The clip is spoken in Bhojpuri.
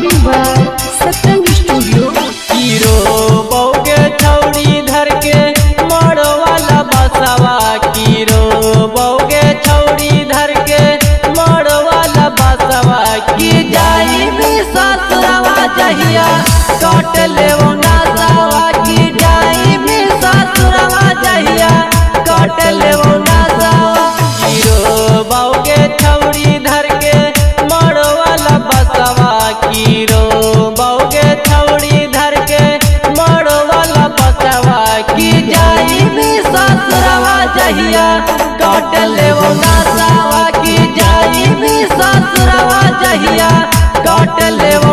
Recording by Satrang studio. Hero बौगे छौड़ी धर के मोड़ वाला बसवा, हीरो बौगे छौड़ी धर के मोड़ वाला बसवा की जाई भी ससुरवा जहिया काट लेवो नासवा, की जाई भी ससुरवा जहिया काट लेवो नासवा। हीरो बौगे छौड़ी धर के मोड़ वाला बसवा, हीरो बौगे छौड़ी धर के मोड़ वाला बसवा की जाई भी ससुरवा जहिया काट लेवो नासवा, की जाई भी ससुरवा जहिया काट लेवो